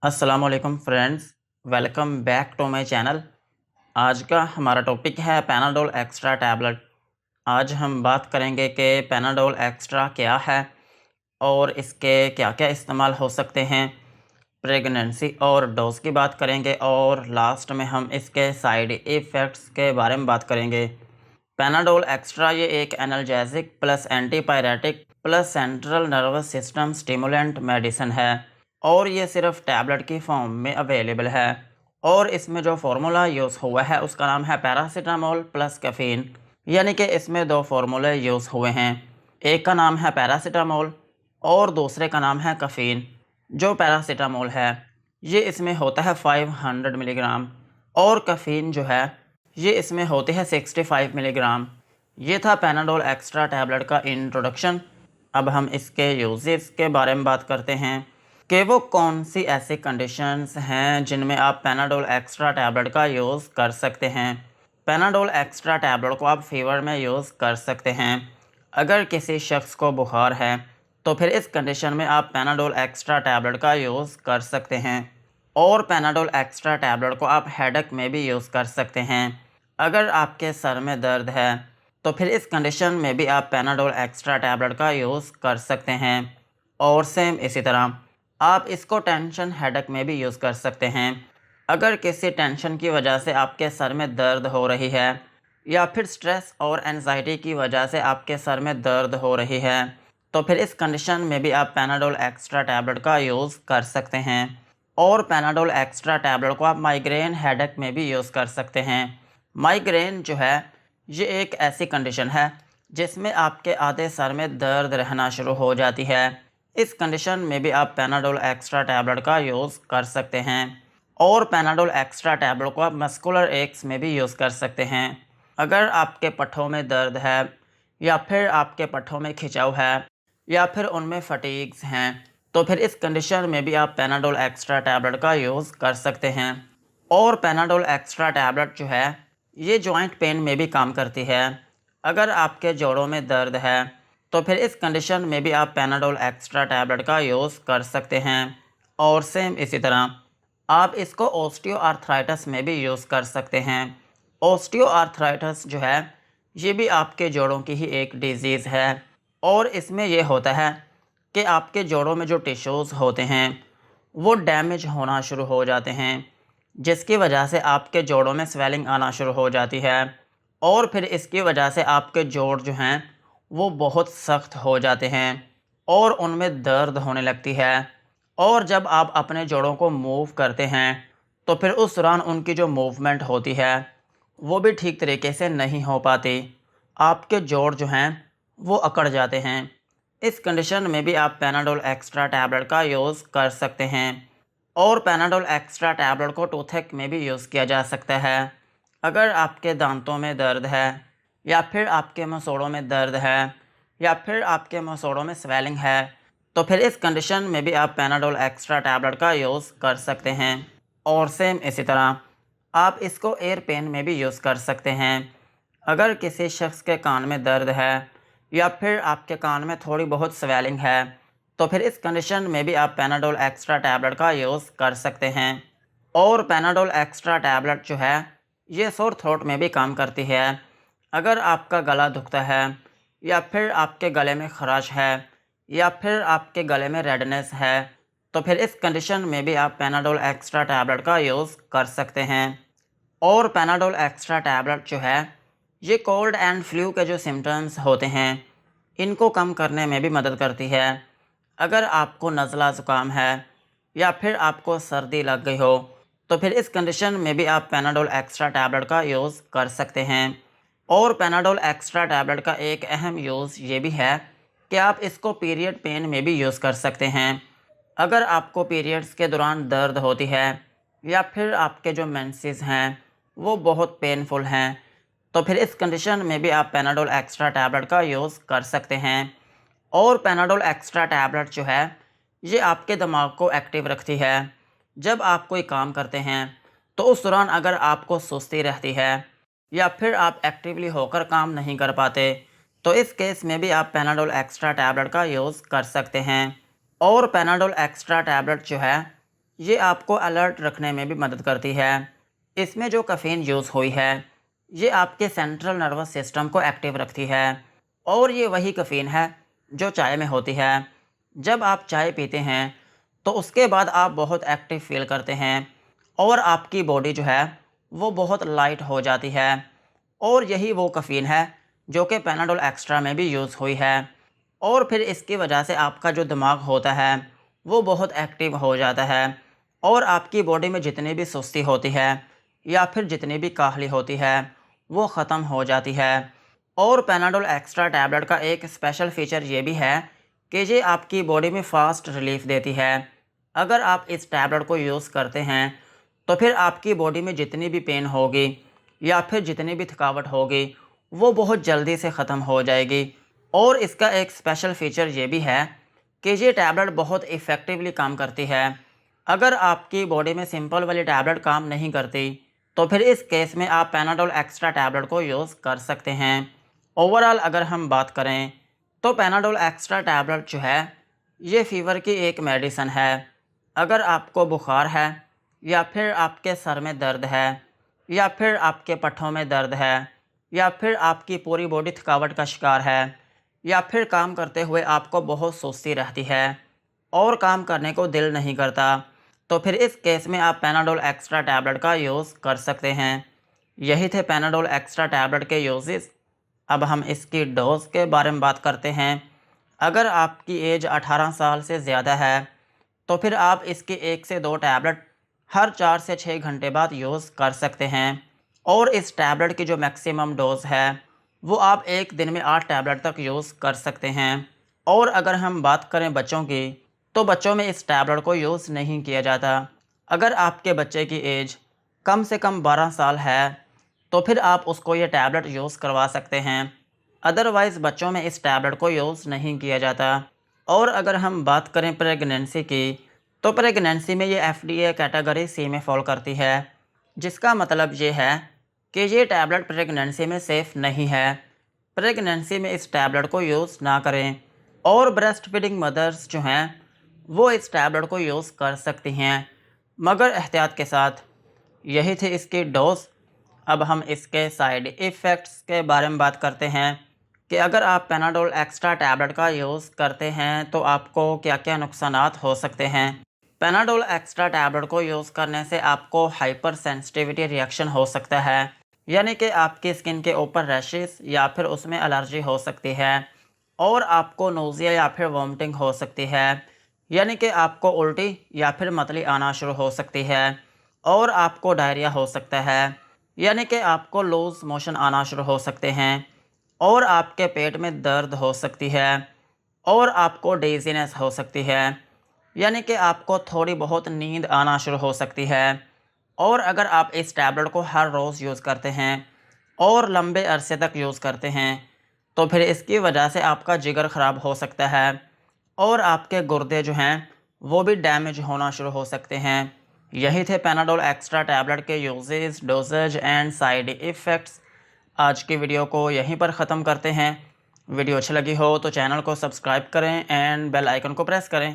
अस्सलामुअलैकुम friends, welcome back to my channel. आज का हमारा टॉपिक है पैनाडोल एक्स्ट्रा टैबलेट। आज हम बात करेंगे कि पैनाडोल एक्स्ट्रा क्या है और इसके क्या क्या इस्तेमाल हो सकते हैं। प्रेगनेंसी और डोज की बात करेंगे और लास्ट में हम इसके साइड इफ़ेक्ट्स के बारे में बात करेंगे। पैनाडोल एक्स्ट्रा ये एक analgesic plus antipyretic plus central nervous system stimulant medicine है और ये सिर्फ टैबलेट की फॉर्म में अवेलेबल है। और इसमें जो फार्मूला यूज़ हुआ है उसका नाम है पैरासीटामोल प्लस कैफ़ीन, यानी कि इसमें दो फार्मूले यूज़ हुए हैं। एक का नाम है पैरासीटामोल और दूसरे का नाम है कैफ़ीन। जो पैरासीटामोल है ये इसमें होता है 500 मिलीग्राम और कैफ़ीन जो है ये इसमें होते हैं 65 मिलीग्राम। ये था पैनाडोल एक्स्ट्रा टैबलेट का इंट्रोडक्शन। अब हम इसके यूजेस के बारे में बात करते हैं कि वो कौन सी ऐसी कंडीशंस हैं जिनमें आप पैनाडोल एक्स्ट्रा टैबलेट का यूज़ कर सकते हैं। पैनाडोल एक्स्ट्रा टैबलेट को आप फीवर में यूज़ कर सकते हैं। अगर किसी शख्स को बुखार है तो फिर इस कंडीशन में आप पैनाडोल एक्स्ट्रा टैबलेट का यूज़ कर सकते हैं। और पैनाडोल एक्स्ट्रा टैबलेट को आप हेडेक में भी यूज़ कर सकते हैं। अगर आपके सर में दर्द है तो फिर इस कंडीशन में भी आप पैनाडोल एक्स्ट्रा टैबलेट का यूज़ कर सकते हैं। और सेम इसी तरह आप इसको टेंशन हेडेक में भी यूज़ कर सकते हैं। अगर किसी टेंशन की वजह से आपके सर में दर्द हो रही है या फिर स्ट्रेस और एंजाइटी की वजह से आपके सर में दर्द हो रही है तो फिर इस कंडीशन में भी आप पैनाडोल एक्स्ट्रा टैबलेट का यूज़ कर सकते हैं। और पैनाडोल एक्स्ट्रा टैबलेट को आप माइग्रेन हेडेक में भी यूज़ कर सकते हैं। माइग्रेन जो है ये एक ऐसी कंडीशन है जिसमें आपके आधे सर में दर्द रहना शुरू हो जाती है। इस कंडीशन में भी आप पैनाडोल एक्स्ट्रा टैबलेट का यूज़ कर सकते हैं। और पैनाडोल एक्स्ट्रा टैबलेट को आप मस्कुलर एक्स में भी यूज़ कर सकते हैं। अगर आपके पट्ठों में दर्द है या फिर आपके पट्ठों में खिंचाव है या फिर उनमें फटीग्स हैं तो फिर इस कंडीशन में भी आप पैनाडोल एक्स्ट्रा टैबलेट का यूज़ कर सकते हैं। और पैनाडोल एक्स्ट्रा टैबलेट जो है ये जॉइंट पेन में भी काम करती है। अगर आपके जोड़ों में दर्द है तो फिर इस कंडीशन में भी आप पैनाडोल एक्स्ट्रा टैबलेट का यूज़ कर सकते हैं। और सेम इसी तरह आप इसको ओस्टियो आर्थराइटिस में भी यूज़ कर सकते हैं। ओस्टियो आर्थराइटिस जो है ये भी आपके जोड़ों की ही एक डिजीज़ है और इसमें ये होता है कि आपके जोड़ों में जो टिश्यूज़ होते हैं वो डैमेज होना शुरू हो जाते हैं, जिसकी वजह से आपके जोड़ों में स्वेलिंग आना शुरू हो जाती है और फिर इसकी वजह से आपके जोड़ जो हैं वो बहुत सख्त हो जाते हैं और उनमें दर्द होने लगती है। और जब आप अपने जोड़ों को मूव करते हैं तो फिर उस दौरान उनकी जो मूवमेंट होती है वो भी ठीक तरीके से नहीं हो पाती। आपके जोड़ जो हैं वो अकड़ जाते हैं। इस कंडीशन में भी आप पैनाडोल एक्स्ट्रा टैबलेट का यूज़ कर सकते हैं। और पैनाडोल एक्स्ट्रा टैबलेट को टूथेक में भी यूज़ किया जा सकता है। अगर आपके दांतों में दर्द है या फिर आपके मसूड़ों में दर्द है या फिर आपके मसूड़ों में स्वेलिंग है तो फिर इस कंडीशन में भी आप पैनाडोल एक्स्ट्रा टैबलेट का यूज़ कर सकते हैं। और सेम इसी तरह आप इसको एयर पेन में भी यूज़ कर सकते हैं। अगर किसी शख्स के कान में दर्द है या फिर आपके कान में थोड़ी बहुत स्वेलिंग है तो फिर इस कंडीशन में भी आप पैनाडोल एक्स्ट्रा टैबलेट का यूज़ कर सकते हैं। और पैनाडोल एक्स्ट्रा टैबलेट जो है ये सोर थ्रोट में भी काम करती है। अगर आपका गला दुखता है या फिर आपके गले में खराश है या फिर आपके गले में रेडनेस है तो फिर इस कंडीशन में भी आप पैनाडोल एक्स्ट्रा टैबलेट का यूज़ कर सकते हैं। और पैनाडोल एक्स्ट्रा टैबलेट जो है ये कोल्ड एंड फ्लू के जो सिम्टम्स होते हैं इनको कम करने में भी मदद करती है। अगर आपको नज़ला ज़ुकाम है या फिर आपको सर्दी लग गई हो तो फिर इस कंडीशन में भी आप पैनाडोल एक्स्ट्रा टैबलेट का यूज़ कर सकते हैं। और पैनाडोल एक्स्ट्रा टैबलेट का एक अहम यूज़ ये भी है कि आप इसको पीरियड पेन में भी यूज़ कर सकते हैं। अगर आपको पीरियड्स के दौरान दर्द होती है या फिर आपके जो मेंसेस हैं वो बहुत पेनफुल हैं तो फिर इस कंडीशन में भी आप पैनाडोल एक्स्ट्रा टैबलेट का यूज़ कर सकते हैं। और पैनाडोल एक्स्ट्रा टैबलेट जो है ये आपके दिमाग को एक्टिव रखती है। जब आप कोई काम करते हैं तो उस दौरान अगर आपको सुस्ती रहती है या फिर आप एक्टिवली होकर काम नहीं कर पाते तो इस केस में भी आप पैनाडोल एक्स्ट्रा टैबलेट का यूज़ कर सकते हैं। और पैनाडोल एक्स्ट्रा टैबलेट जो है ये आपको अलर्ट रखने में भी मदद करती है। इसमें जो कैफ़ीन यूज़ हुई है ये आपके सेंट्रल नर्वस सिस्टम को एक्टिव रखती है और ये वही कैफ़ीन है जो चाय में होती है। जब आप चाय पीते हैं तो उसके बाद आप बहुत एक्टिव फील करते हैं और आपकी बॉडी जो है वो बहुत लाइट हो जाती है और यही वो कैफ़ीन है जो कि पैनाडोल एक्स्ट्रा में भी यूज़ हुई है। और फिर इसकी वजह से आपका जो दिमाग होता है वो बहुत एक्टिव हो जाता है और आपकी बॉडी में जितनी भी सुस्ती होती है या फिर जितनी भी काहली होती है वो ख़त्म हो जाती है। और पैनाडोल एक्स्ट्रा टैबलेट का एक स्पेशल फ़ीचर ये भी है कि ये आपकी बॉडी में फ़ास्ट रिलीफ़ देती है। अगर आप इस टैबलेट को यूज़ करते हैं तो फिर आपकी बॉडी में जितनी भी पेन होगी या फिर जितनी भी थकावट होगी वो बहुत जल्दी से ख़त्म हो जाएगी। और इसका एक स्पेशल फ़ीचर ये भी है कि ये टैबलेट बहुत इफ़ेक्टिवली काम करती है। अगर आपकी बॉडी में सिंपल वाली टैबलेट काम नहीं करती तो फिर इस केस में आप पैनाडोल एक्स्ट्रा टैबलेट को यूज़ कर सकते हैं। ओवरऑल अगर हम बात करें तो पैनाडोल एक्स्ट्रा टैबलेट जो है ये फ़ीवर की एक मेडिसिन है। अगर आपको बुखार है या फिर आपके सर में दर्द है या फिर आपके पट्ठों में दर्द है या फिर आपकी पूरी बॉडी थकावट का शिकार है या फिर काम करते हुए आपको बहुत सुस्ती रहती है और काम करने को दिल नहीं करता तो फिर इस केस में आप पैनाडोल एक्स्ट्रा टैबलेट का यूज़ कर सकते हैं। यही थे पैनाडोल एक्स्ट्रा टैबलेट के यूजेस। अब हम इसकी डोज़ के बारे में बात करते हैं। अगर आपकी एज 18 साल से ज़्यादा है तो फिर आप इसकी 1 से 2 टैबलेट हर 4 से 6 घंटे बाद यूज़ कर सकते हैं। और इस टैबलेट की जो मैक्सिमम डोज़ है वो आप एक दिन में 8 टैबलेट तक यूज़ कर सकते हैं। और अगर हम बात करें बच्चों की तो बच्चों में इस टैबलेट को यूज़ नहीं किया जाता। अगर आपके बच्चे की एज कम से कम 12 साल है तो फिर आप उसको ये टैबलेट यूज़ करवा सकते हैं। अदरवाइज़ बच्चों में इस टैबलेट को यूज़ नहीं किया जाता। और अगर हम बात करें प्रेगनेंसी की तो प्रेगनेंसी में ये FDA कैटेगरी C में फॉल करती है, जिसका मतलब ये है कि ये टैबलेट प्रेगनेंसी में सेफ़ नहीं है। प्रेगनेंसी में इस टैबलेट को यूज़ ना करें। और ब्रेस्ट फीडिंग मदर्स जो हैं वो इस टैबलेट को यूज़ कर सकती हैं मगर एहतियात के साथ। यही थी इसकी डोज़। अब हम इसके साइड इफ़ेक्ट्स के बारे में बात करते हैं कि अगर आप पैनाडोल एक्स्ट्रा टैबलेट का यूज़ करते हैं तो आपको क्या क्या नुकसानात हो सकते हैं। पैनाडोल एक्स्ट्रा टैबलेट को यूज़ करने से आपको हाइपर सेंसिटिविटी रिएक्शन हो सकता है, यानी कि आपकी स्किन के ऊपर रैशेस या फिर उसमें एलर्जी हो सकती है और आपको नोज़िया या फिर वॉमिटिंग हो सकती है, यानी कि आपको उल्टी या फिर मतली आना शुरू हो सकती है और आपको डायरिया हो सकता है, यानी कि आपको लूज़ मोशन आना शुरू हो सकते हैं और आपके पेट में दर्द हो सकती है और आपको डेज़ीनेस हो सकती है, यानी कि आपको थोड़ी बहुत नींद आना शुरू हो सकती है। और अगर आप इस टैबलेट को हर रोज़ यूज़ करते हैं और लंबे अरसे तक यूज़ करते हैं तो फिर इसकी वजह से आपका जिगर ख़राब हो सकता है और आपके गुर्दे जो हैं वो भी डैमेज होना शुरू हो सकते हैं। यही थे पैनाडोल एक्स्ट्रा टैबलेट के uses, doses and side effects. आज की वीडियो को यहीं पर ख़त्म करते हैं। वीडियो अच्छी लगी हो तो चैनल को सब्सक्राइब करें एंड बेल आइकन को प्रेस करें।